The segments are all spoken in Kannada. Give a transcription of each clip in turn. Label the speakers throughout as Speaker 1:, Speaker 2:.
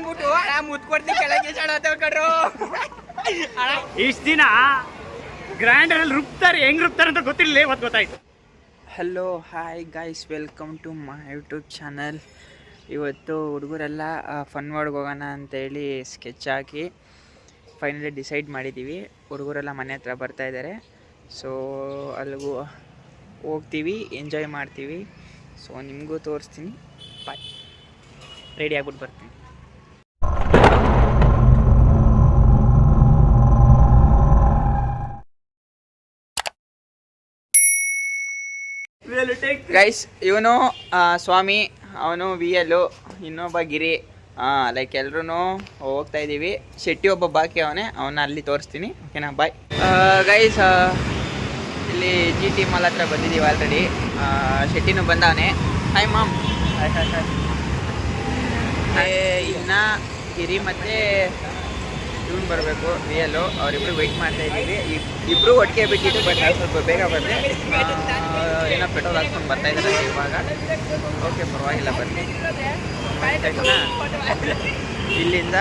Speaker 1: ಬಂದ್ಬಿಟ್ಟು ಮುತ್ಕೊಡ್ತಿ ಕೆಳಗೆ ಕಡ್ರು
Speaker 2: ಇಷ್ಟ ದಿನ ಗ್ರ್ಯಾಂಡಲ್ಲಿ ರುಬ್ತಾರೆ, ಹೆಂಗ್ ರುಬ್ತಾರೆ ಅಂತ ಗೊತ್ತಿರಲಿಲ್ಲ, ಇವತ್ತು ಗೊತ್ತಾಯ್ತು.
Speaker 1: Hello hi guys, welcome to my YouTube channel. ಇವತ್ತು ಹುಡುಗರೆಲ್ಲ ಫನ್ ವರ್ಡ್ಗೆ ಹೋಗೋಣ ಅಂತೇಳಿ ಸ್ಕೆಚ್ ಹಾಕಿ ಫೈನಲಿ ಡಿಸೈಡ್ ಮಾಡಿದ್ದೀವಿ. ಹುಡುಗರೆಲ್ಲ ಮನೆ ಹತ್ರ ಬರ್ತಾಯಿದ್ದಾರೆ. ಸೊ ಅಲ್ಲಿಗೂ ಹೋಗ್ತೀವಿ, ಎಂಜಾಯ್ ಮಾಡ್ತೀವಿ. ಸೊ ನಿಮಗೂ ತೋರಿಸ್ತೀನಿ. ಬಾಯ್, ರೆಡಿ ಆಗ್ಬಿಟ್ಟು ಬರ್ತೀನಿ. ಗೈಸ್, ಇವನು ಸ್ವಾಮಿ, ಅವನು ವಿ ಎಲ್ಲು, ಇನ್ನೊಬ್ಬ ಗಿರಿ, ಲೈಕ್ ಎಲ್ರೂ ಹೋಗ್ತಾ ಇದ್ದೀವಿ. ಶೆಟ್ಟಿ ಒಬ್ಬ ಬಾಕಿ ಅವನ ಅಲ್ಲಿ ತೋರಿಸ್ತೀನಿ. ಓಕೆನಾ, ಬಾಯ್. ಗೈಸ್, ಇಲ್ಲಿ ಜಿ ಟಿ ಮಾಲ್ ಹತ್ರ ಬಂದಿದ್ದೀವಿ ಆಲ್ರೆಡಿ. ಶೆಟ್ಟಿನೂ ಬಂದವನೆ. Hi mom. ಇನ್ನು ಗಿರಿ ಮತ್ತು ಇವನು ಬರಬೇಕು, ವಿ ಎಲ್ಲು. ಅವರಿಬ್ರು ವೆಯ್ಟ್ ಮಾಡ್ತಾ ಇದ್ದೀವಿ. ಇಬ್ಬರು ಒಟ್ಟಿಗೆ ಬಿಟ್ಟಿದ್ದು, ಬಟ್ ಸ್ವಲ್ಪ ಬೇಗ ಬಂದೆ. ಏನೋ ಪೆಟ್ರೋಲ್ ಹಾಕ್ಕೊಂಡು ಬರ್ತಾ ಇದ್ದಾರೆ ಇವಾಗ. ಓಕೆ, ಪರವಾಗಿಲ್ಲ, ಬನ್ನಿ. ತಕ್ಷಣ ಇಲ್ಲಿಂದ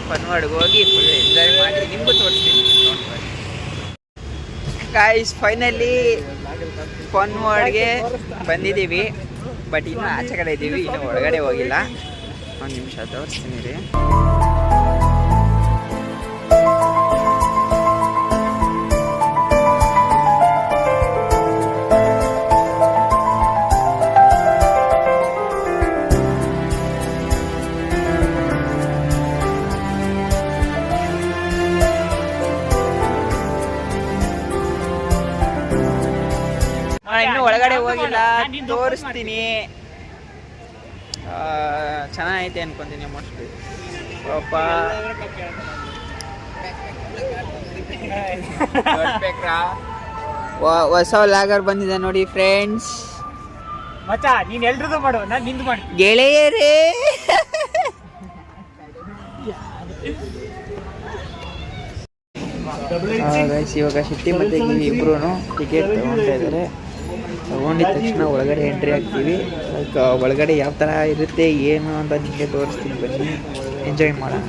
Speaker 1: ಫನ್ವಾರ್ಡ್ಗೆ ಹೋಗಿ ಫುಲ್ ಎಂಜಾಯ್ ಮಾಡಿ ನಿಮಗೂ ತೋರಿಸ್ತೀನಿ. ಗೈಸ್, ಫೈನಲಿ ಫನ್ವಾರ್ಡ್ಗೆ ಬಂದಿದ್ದೀವಿ. ಬಟ್ ಇನ್ನೂ ಆಚೆ ಕಡೆ ಇದ್ದೀವಿ, ಇನ್ನೂ ಒಳಗಡೆ ಹೋಗಿಲ್ಲ. ಒಂದು ನಿಮಿಷ ತೋರಿಸ್ತೀನಿ ರೀ. ಇನ್ನು ಒಳಗಡೆ ಹೋಗಿಲ್ಲ, ತೋರಿಸ್ತೀನಿ. ಚೆನ್ನಾಗೈತೆ ಅನ್ಕೊಂತೀನಿ ಮೋಸ್ಟ್ಲಿ. ಪಾಪ ಹೊಸ ಲಾಗರ್ ಬಂದಿದೆ ನೋಡಿ ಫ್ರೆಂಡ್ಸ್.
Speaker 2: ಮಚ್ಚ, ನೀನ್ ಎಲ್ರದ್ದು ಮಾಡು, ನಾನು ನಿಂದು ಮಾಡಿ.
Speaker 1: ಗೆಳೆಯರೇ, ಇವಾಗ ಶೆಟ್ಟಿ ಮತ್ತೆ ಇಬ್ರು ಟಿಕೆಟ್ ತಗೊಳ್ತಾ ಇದ್ದಾರೆ. ತಗೊಂಡಿದ ತಕ್ಷಣ ಒಳಗಡೆ ಎಂಟ್ರಿ ಆಗ್ತೀವಿ. ಲೈಕ್ ಒಳಗಡೆ ಯಾವ ಥರ ಇರುತ್ತೆ ಏನು ಅಂತ ನಿಮಗೆ ತೋರಿಸ್ತೀನಿ, ಬನ್ನಿ, ಎಂಜಾಯ್ ಮಾಡೋಣ.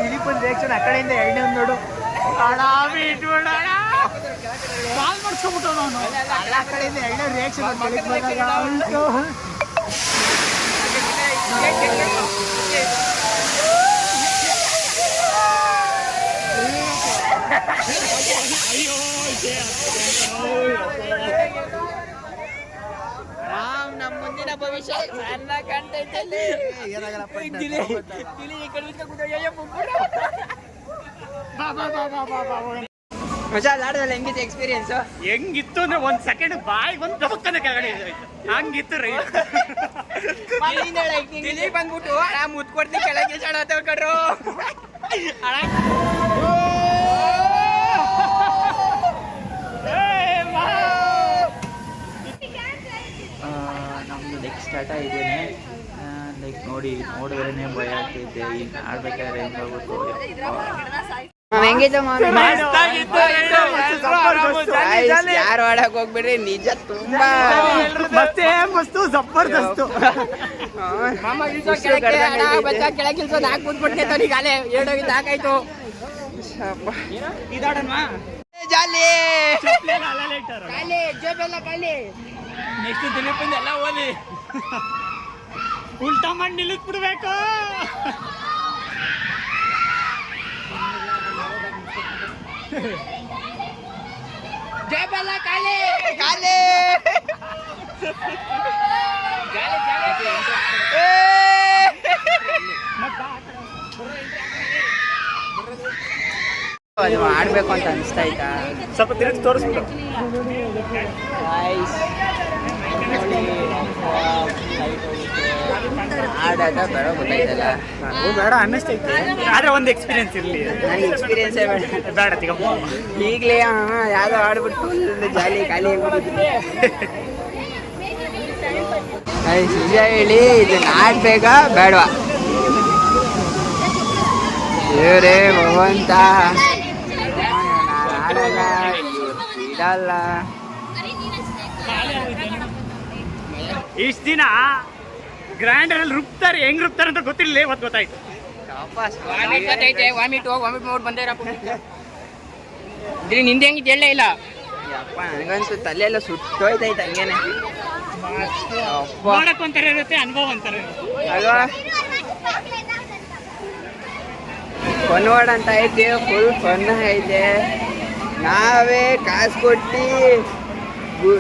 Speaker 2: ದಿಲೀಪನ್ ರಿಯಾಕ್ಷನ್ ಆ ಕಡೆಯಿಂದ ಎಣ್ಣೆ ನೋಡು. ಕಾಲ್ ಮಾಡ್ಸ್ಕೊಂಬಿಟ್ಟು ನಾನು ಆ ಕಡೆಯಿಂದ ಎಣ್ಣೆ ರಿಯಾಕ್ಷನ್ ಉಂಟು.
Speaker 1: ನಮ್ಮ ಮುಂದಿನ ಭವಿಷ್ಯ ಸಣ್ಣ ಕಾಣ್ತೈತೆ. ಮಜಾ ಆಡೋದಲ್ಲ. ಹೆಂಗಿತ್ತು ಎಕ್ಸ್ಪೀರಿಯನ್ಸ್?
Speaker 2: ಹೆಂಗಿತ್ತು ಅಂದ್ರೆ ಒಂದ್ ಸೆಕೆಂಡ್ ಬಾಯಿ ಒಂದು ದಬಕ್ಕನೆ ಕೆಳಗಡೆ ಹಂಗಿತ್ತು ರೀ.
Speaker 1: ಇಲ್ಲಿ ಬಂದ್ಬಿಟ್ಟು ಮುತ್ಕೊಡ್ತಿ ಕೆಳಗೆ ಕಡ್ರು. ನಮ್ದು ನೆಕ್ಸ್ಟ್ ಸ್ಟಾರ್ಟ್ ಆಗಿದ್ದೇನೆ. ಲೈಕ್ ನೋಡಿದ್ರೇ ಭಯ ಆಗ್ತೈತೆ. ಈಗ ಆಡ್ಬೇಕಾದ್ರೆ ಹೆಂಗಾಗುತ್ತೋ. ಹೆಂಗಿತ್ತು ಯಾರು ಆಡಕ್ ಹೋಗ್ಬಿಡ್ರಿ, ನಿಜ ತುಂಬಾ
Speaker 2: ಮಸ್ತು ಜಬರ್ದಸ್ತು.
Speaker 1: ಕೆಳಗಿಲ್ಸೋದು ಹಾಕಿ ಕೂತ್ಬಿಡ್ತೈತೆ. ಈಗಾಲೇ ಎರಡೋಗಿದ್ದು ಹಾಕಾಯ್ತು. ಜಾಲಿ
Speaker 2: ನೆಕ್ಸ್ಟ್ ದಿಲೀಪಿಂದ ಎಲ್ಲ ಓದಿ ಉಲ್ಟಾ ಮಾಡಿ ನಿಲ್ಲಿಸ್ಬಿಡ್ಬೇಕು.
Speaker 1: ಜಯಬಲ್ಲ ಕಾಲಿ ಕಾಲಿ ಅದು ಆಡ್ಬೇಕು ಅಂತ ಅನಿಸ್ತಾ ಇತ್ತಾ?
Speaker 2: ಸ್ವಲ್ಪ ತಿರುಗಿ ತೋರಿಸ್ಬಿಟ್ಟು
Speaker 1: ಆಡೋದ ಬೇಡ ಗೊತ್ತಾಯ್ತಲ್ಲ.
Speaker 2: ನನಗೂ ಬೇಡ ಅನ್ನಿಸ್ತೈತೆ, ಆದ್ರೆ ಒಂದು ಎಕ್ಸ್ಪೀರಿಯನ್ಸ್ ಇರಲಿ.
Speaker 1: ನನಗೆ ಎಕ್ಸ್ಪೀರಿಯನ್ಸೇ
Speaker 2: ಬೇಡ ತಿಗಮ್ಮ.
Speaker 1: ಈಗಲೇ ಯಾವುದೋ ಆಡ್ಬಿಟ್ಟು ಜಾಲಿ ಖಾಲಿ ಆಗ್ಬಿಟ್ಟಿದ್ವಿ. ನಿಜ ಹೇಳಿ, ಇದನ್ನ ಆಡ್ಬೇಕಾ ಬೇಡವಾ? ದೇವರೇ ಭಗವಂತ, ಆಡಲ್ಲ ಬಿಡಲ್ಲ.
Speaker 2: ಇಷ್ಟು ದಿನ ಗ್ರೈಂಡರ್ ಅಲ್ಲಿ ರುಬ್ತಾರೆ, ಹೆಂಗ್ ರುಬ್ತಾರೆ ಅಂತ ಗೊತ್ತಿಲ್ಲ, ಇವತ್ತು ಗೊತ್ತಾಯ್ತು.
Speaker 3: ವಾಮಿಟ್ ಮಾಡಿ ಬಂದೇರಪ್ಪ. ನಿಂದೆ ಹೆಂಗಿದ್ ಹೇಳಲೇ ಇಲ್ಲ.
Speaker 1: ಯಪ್ಪ ನನಗನ್ಸು ತಲೆ ಎಲ್ಲ ಸುಟ್ಟೋಯ್ತೈತೆ ಹಂಗೇನೆ.
Speaker 2: ನೋಡಕ್ ಒಂಥರ ಇರುತ್ತೆ, ಅನುಭವ ಒಂಥರ ಇರುತ್ತೆ
Speaker 1: ಅಲ್ವಾ? ಫನ್ವಾಡ್ ಅಂತ ಐತೆ, ಫುಲ್ ಫನ್ ಐತೆ. ನಾವೇ ಕಾಸು ಕೊಟ್ಟು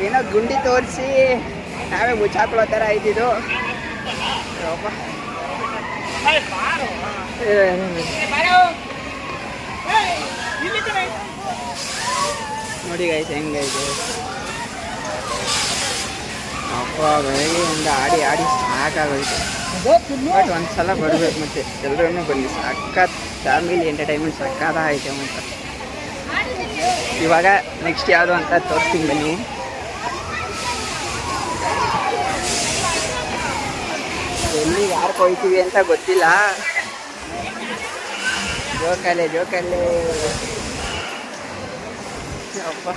Speaker 1: ಏನೋ ಗುಂಡಿ ತೋರಿಸಿ ನಾವೇ ಮುಚ್ಚಾಕೊಳ್ಳೋ ಥರ ಐತಿದು. ನೋಡಿ ಗೈಸ್ ಹೆಂಗೈತೆ. ಅಪ್ಪ ಬೆಳಗ್ಗೆಯಿಂದ ಆಡಿ ಆಡಿ ಸಾಕಾಗೋಯ್ತು. ಬಟ್ ಒಂದ್ಸಲ ಬರ್ಬೇಕು ಮತ್ತೆ ಎಲ್ಲರೂ ಬನ್ನಿ. ಸಖತ್ ಫ್ಯಾಮಿಲಿ ಎಂಟರ್ಟೈನ್ಮೆಂಟ್ ಸಖತ್ ಐತೆ ಮತ್ತೆ. ಇವಾಗ ನೆಕ್ಸ್ಟ್ ಯಾವುದು ಅಂತ ತೋರಿಸ್ತೀನಿ ಬನ್ನಿ. ಎಲ್ಲಿ ಯಾರು ಕೊಯ್ತೀವಿ ಅಂತ ಗೊತ್ತಿಲ್ಲ. ಜೋಕಾಲೆ ಅಪ್ಪ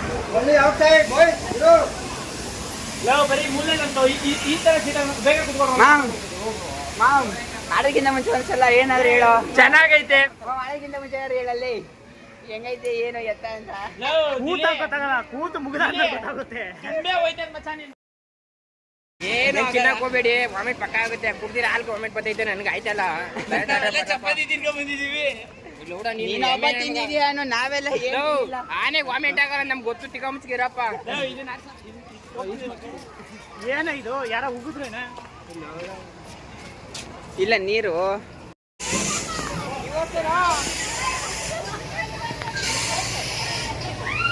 Speaker 1: ಮಾಮ್ ಮಾಡೋಕ್ಕಿಂತ ಮುಂಚೆ ಒಂದ್ಸಲ ಏನಾದ್ರು ಹೇಳೋ.
Speaker 2: ಚೆನ್ನಾಗೈತೆ.
Speaker 1: ಮಾಡೋಕ್ಕಿಂತ ಮುಂಚೆ ಏನಾದ್ರು ಹೇಳಲ್ಲಿ ಹೆಂಗೈತೆ ಏನು ಎತ್ತ ಅಂತ.
Speaker 2: ಕೂತು ಮುಗಿದ ಗೊತ್ತಾಗುತ್ತೆ.
Speaker 3: ಏನು ತಿನ್ನಕ್ ಹೋಗ್ಬೇಡಿ, ವಾಮಿಟ್ ಪಕ್ಕ ಆಗುತ್ತೆ. ಕುಡ್ದಿರ ಹಾಲು ವಾಮಿಟ್ ಬರ್ತೈತೆ, ನನ್ಗೆ ಆಯ್ತಲ್ಲ.
Speaker 1: ನಾವೆಲ್ಲ
Speaker 3: ಆನೆ ವಾಮಿಟ್ ಆಗಲ್ಲ, ನಮ್ಗೆ ಗೊತ್ತು. ತಿಕ್ಕಮ್ಸ್ಗಿರಪ್ಪ.
Speaker 2: ಏನ ಇದು, ಯಾರ ಉಗಿದ್ರೇನ?
Speaker 1: ಇಲ್ಲ ನೀರು.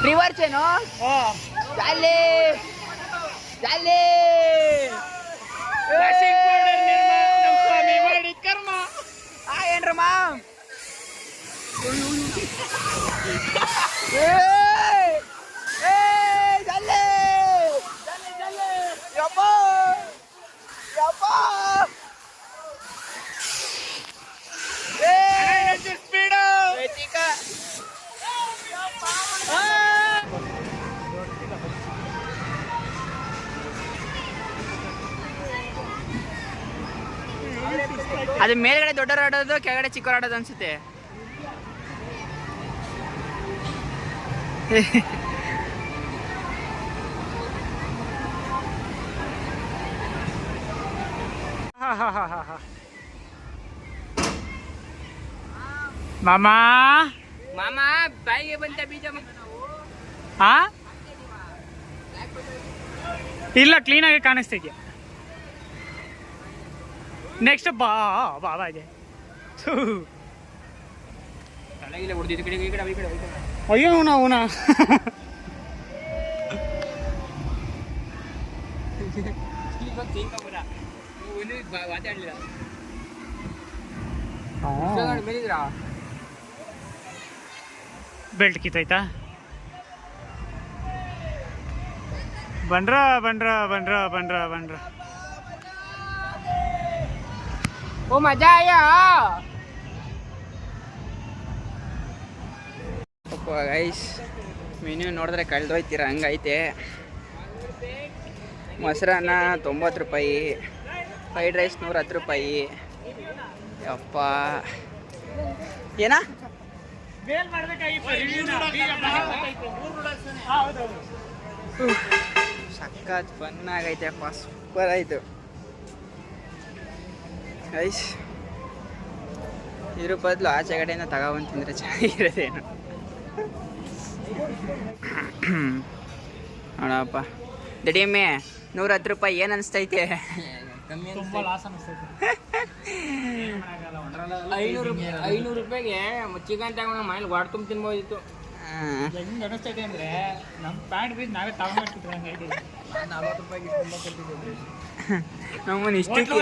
Speaker 1: ರಿವರ್ಸ್ ಏನು ಜಾಲಿ ಜಾಲಿ.
Speaker 2: ಕರ್ಮ
Speaker 1: ಏನ್ರ ಮಾಮ್ ಜಾಲಿ ಯಪ್ಪ ಯಪ್ಪ.
Speaker 2: ಸ್ಪೀಡು
Speaker 1: ಅದು ಮೇಲ್ಗಡೆ ದೊಡ್ಡವರು ಆಡೋದು, ಕೆಳಗಡೆ ಚಿಕ್ಕವರು ಆಡೋದು ಅನ್ಸುತ್ತೆ.
Speaker 2: ಮಾಮಾ
Speaker 3: ಮಾಮ ಬಾಯಿಗೆ ಬಂತ ಬೀಜ.
Speaker 2: ಆ ಇಲ್ಲ, ಕ್ಲೀನಾಗಿ ಕಾಣಿಸ್ತೈತೆ. ನೆಕ್ಸ್ಟ್ ಬಾಬಾಗೆ
Speaker 3: ತಲೆಗಿಲ್ಲ ಹೊಡೆದಿದ್ದು. ಕಡೆ ಈ ಕಡೆ
Speaker 2: ಅಯ್ಯೋ ಅವನ
Speaker 3: ಮಾತಾಡ್ಲಿಲ್ಲ.
Speaker 2: ಬೆಲ್ಟ್ ಕಿತ್ತೈತಾ? ಬಂದ್ರ ಬಂದ್ರ ಬಂದ್ರ ಬಂದ್ರ ಬಂದ್ರ.
Speaker 3: ಓ ಮಜಾ ಆಯಾ.
Speaker 1: ಗೈಸ್ ಮೆನ್ಯೂ ನೋಡಿದ್ರೆ ಕಳೆದೋಯ್ತೀರ ಹಂಗೈತೆ. ಮೊಸರನ್ನ 90 ರೂಪಾಯಿ, ಫ್ರೈಡ್ ರೈಸ್ 110 ರೂಪಾಯಿ. ಯಪ್ಪ ಏನ ಸಖತ್ ಫನ್ ಆಗೈತೆ ಅಪ್ಪ, ಸೂಪರ್ ಆಯಿತು ಗೈಸ್. ಇದ್ರ ಬದಲು ಆಚೆ ಕಡೆಯಿಂದ ತಗೊಬಂದು ತಿಂದರೆ ಚೆನ್ನಾಗಿರೋದೇನು. ನೋಡಪ್ಪ ದಡಿಯಮ್ಮೆ 110 ರೂಪಾಯಿ ಏನು ಅನಿಸ್ತೈತೆ?
Speaker 3: 500 ರೂಪಾಯಿಗೆ ಚಿಕನ್ ತಗೊಂಡು ಮನೇಲಿ ವಾಡ್ ತುಂಬ ತಿನ್ಬೋದಿತ್ತು.
Speaker 2: ಹೆಂಗ್ ಅನಿಸ್ತೈತೆ ಅಂದ್ರೆ ನಮ್ಮ ಪ್ಯಾಂಟ್ ಬೀದ್ ನಾವೇ ತಗೊಂಡ್ಬಿಟ್ಟಿದ್ವಿ. 40 ರೂಪಾಯಿಗೆ ತುಂಬ ಕೊಟ್ಟಿದ್ದೀವಿ
Speaker 1: ನಮ್ಮನ್ನು ಇಷ್ಟಕ್ಕೆ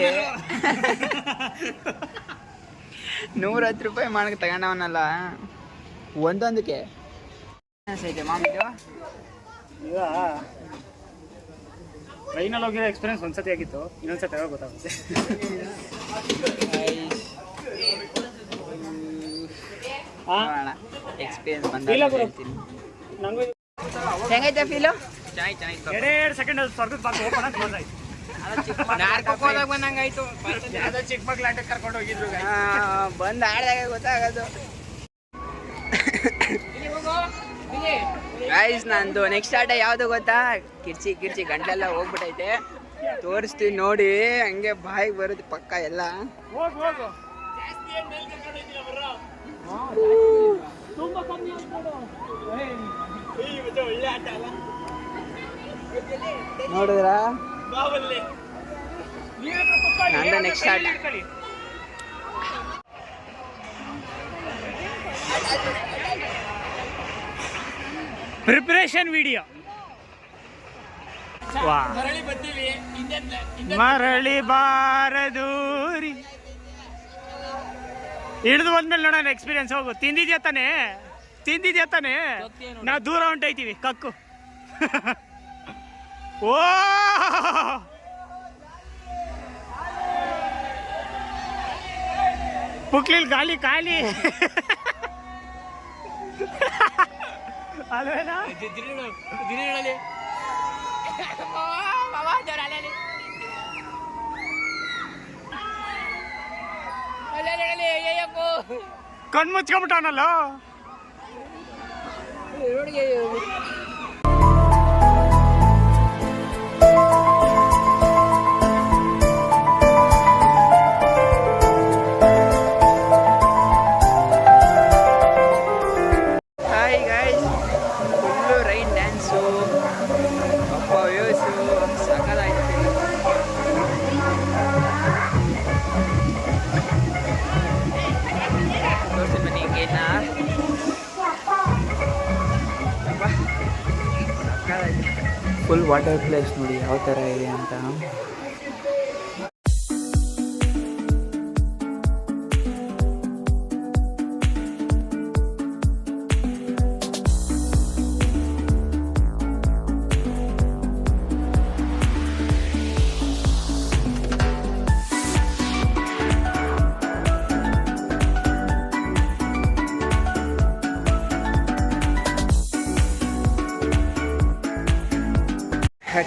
Speaker 1: 110 ರೂಪಾಯಿ ಮಾಡಕ್ಕೆ ತಗೊಂಡವನಲ್ಲ ಒಂದೊಂದಕ್ಕೆ. ಐತೆ ಮಾಮಿದು
Speaker 2: ಈಗ ಟ್ರೈನಲ್ಲಿ ಹೋಗಿರೋ ಎಕ್ಸ್ಪೀರಿಯನ್ಸ್ ಒಂದ್ಸತಿ ಆಗಿತ್ತು, ಇನ್ನೊಂದ್ಸತಿ ಯಾವಾಗ ಗೊತ್ತಾಗುತ್ತೆ.
Speaker 1: ಎಕ್ಸ್ಪೀರಿಯನ್ಸ್ ಬಂದಾಗ ಹೇಳ್ತೀನಿ.
Speaker 2: ನಂಗೂ
Speaker 1: ಹೆಂಗೈತೆ ಫೀಲು?
Speaker 3: ಚೆನ್ನಾಗಿತ್ತು.
Speaker 2: 2 ಸೆಕೆಂಡ್ ಸ್ವರ್ಗದ ಬಾಗಿಲು ಓಪನ್ ಆಗಿ ಕ್ಲೋಸ್ ಆಯ್ತು.
Speaker 3: ನಾರ್ಕೋಕ್ ಹೋದಾಗ ಬಂದಂಗಾಯ್ತು.
Speaker 2: ಯಾವ್ದೋ ಚಿಕ್ಕ ಮಕ್ಳು ಆಟಕ್ಕೆ ಕರ್ಕೊಂಡು ಹೋಗಿದ್ರು
Speaker 1: ಬಂದು ಆಡ್ದಾಗ ಗೊತ್ತಾಗೋದು. ಗೈಸ್ ನಂದು ನೆಕ್ಸ್ಟ್ ಆಟ ಯಾವುದು ಗೊತ್ತಾ? ಕಿರ್ಚಿ ಗಂಟೆಲ್ಲ ಹೋಗ್ಬಿಟ್ಟೈತೆ. ತೋರಿಸ್ತೀವಿ ನೋಡಿ, ಹಂಗೆ ಬಾಯಿಗೆ ಬರುತ್ತೆ ಪಕ್ಕ ಎಲ್ಲ.
Speaker 2: ಹೋಗು ಒಳ್ಳೆ ಆಟ ಅಲ್ಲ
Speaker 1: ನೋಡಿದ್ರ ನಂದು ನೆಕ್ಸ್ಟ್ ಆಟ.
Speaker 2: Preparation video. ಮರಳಿ ಬಾರದೂರಿ ಹಿಡಿದು ಬಂದ್ಮೇಲೆ ನೋಡೋಣ ಎಕ್ಸ್ಪೀರಿಯನ್ಸ್. ಹೋಗು. ತಿಂದಿದ್ಯಾ ತಾನೇ? ನಾವು ದೂರ ಹೊಂಟೈತೀವಿ ಕಕ್ಕು. ಓ ಪುಕ್ಲಿಲ್ ಗಾಲಿ ಖಾಲಿ ಅಲ್ವೇನಾ? ಕಣ್ ಮುಚ್ಕೊಂಬಿಟ್ಟವನಲ್ಲ.
Speaker 1: Hi guys, full rain dance, ಅಪ್ಪ ವ್ಯೂಸು ಸಕಲಾಯ್ತು. ತೋರಿಸಿ ಬನ್ನಿ ಗೇಟ್ನ. ಫುಲ್ ವಾಟರ್ ಪ್ಲೇಸ್ ನೋಡಿ ಯಾವ ಥರ ಇದೆ ಅಂತ.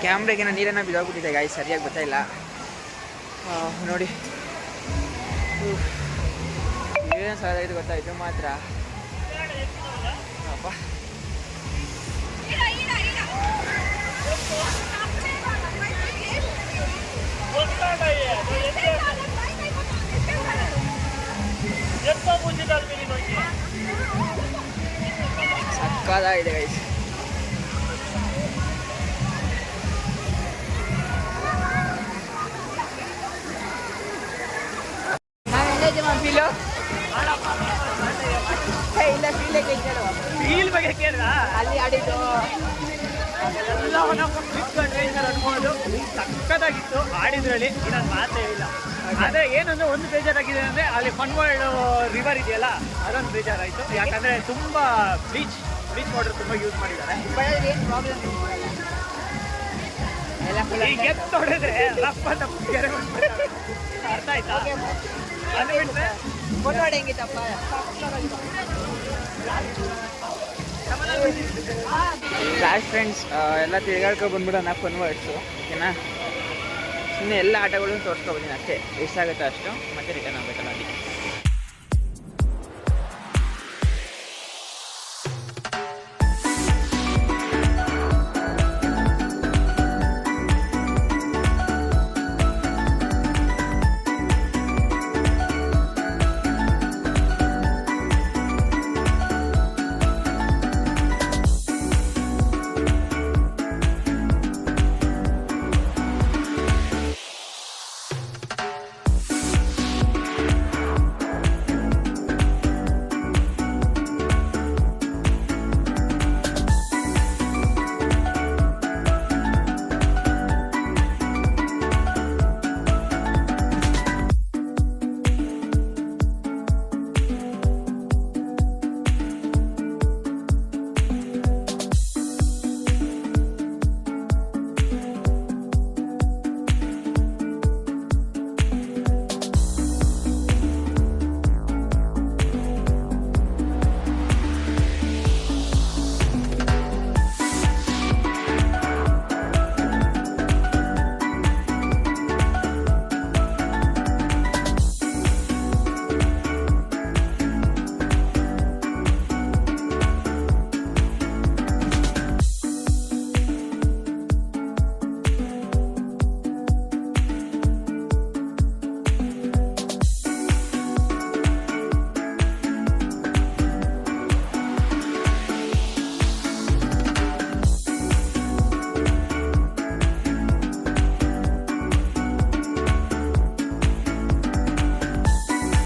Speaker 1: ಕ್ಯಾಮ್ರಾಗೆ ನೀರನ್ನು ಬಿದ್ದೋಗ್ಬಿಟ್ಟಿದೆ ಗಾಯ, ಸರಿಯಾಗಿ ಗೊತ್ತಾಯಿಲ್ಲ ನೋಡಿ. ಏನು ಸಾಕಾಗಿದೆ ಗೊತ್ತಾ, ಇದು ಮಾತ್ರ ಅಪ್ಪ. ಸಕ್ಕತ್ತಾಗಿದೆ ಗೈಸ್.
Speaker 2: ಫೀಲ್ ಬಗ್ಗೆ ಕೇಳಿದ
Speaker 1: ಅಲ್ಲಿ ಆಡಿದ್ದು
Speaker 2: ಸಕ್ಕತ್ತಾಗಿತ್ತು. ಆಡಿದ್ರಲ್ಲಿ ಇನ್ನೊಂದು ಮಾತೇ ಇಲ್ಲ. ಅದೇ ಏನಂದ್ರೆ ಒಂದು ಬೇಜಾರಾಗಿದೆ ಅಂದ್ರೆ ಅಲ್ಲಿ ಫನ್ ವರ್ಲ್ಡ್ ರಿವರ್ ಇದೆಯಲ್ಲ, ಅದೊಂದು ಬೇಜಾರಾಯಿತು. ಯಾಕಂದ್ರೆ ತುಂಬಾ ಬ್ಲೀಚ್ ವಾಟರ್ ತುಂಬಾ ಯೂಸ್ ಮಾಡಿದ್ದಾರೆ. ಈಗ ಎತ್ತು ಹೊಡೆದ್ರೆ ರಪ್ಪ ತಪ್ಪ ಕೆರೆ ಬಂದ್ಬಿಡ್ತಾರೆ. ಅರ್ಥ ಆಯ್ತಾ? ಅದು ಬಿಟ್ಟರೆ
Speaker 1: ಕ್ಲಾಸ್ ಫ್ರೆಂಡ್ಸ್ ಎಲ್ಲ ತಿರ್ಗಾಡ್ಕೊಂಡು ಬಂದ್ಬಿಡೋಣ ಫನ್ ವರ್ಡ್ಸು, ಓಕೆನಾ? ಸುಮ್ಮನೆ ಎಲ್ಲ ಆಟಗಳನ್ನು ತೋರಿಸ್ಕೊಬೋದಿನಿ ಅಷ್ಟೇ, ಎಷ್ಟಾಗುತ್ತೋ ಅಷ್ಟು ಮತ್ತೆ ರಿಟರ್ನ್ ಆಗಬೇಕಲ್ಲ ಅದಕ್ಕೆ.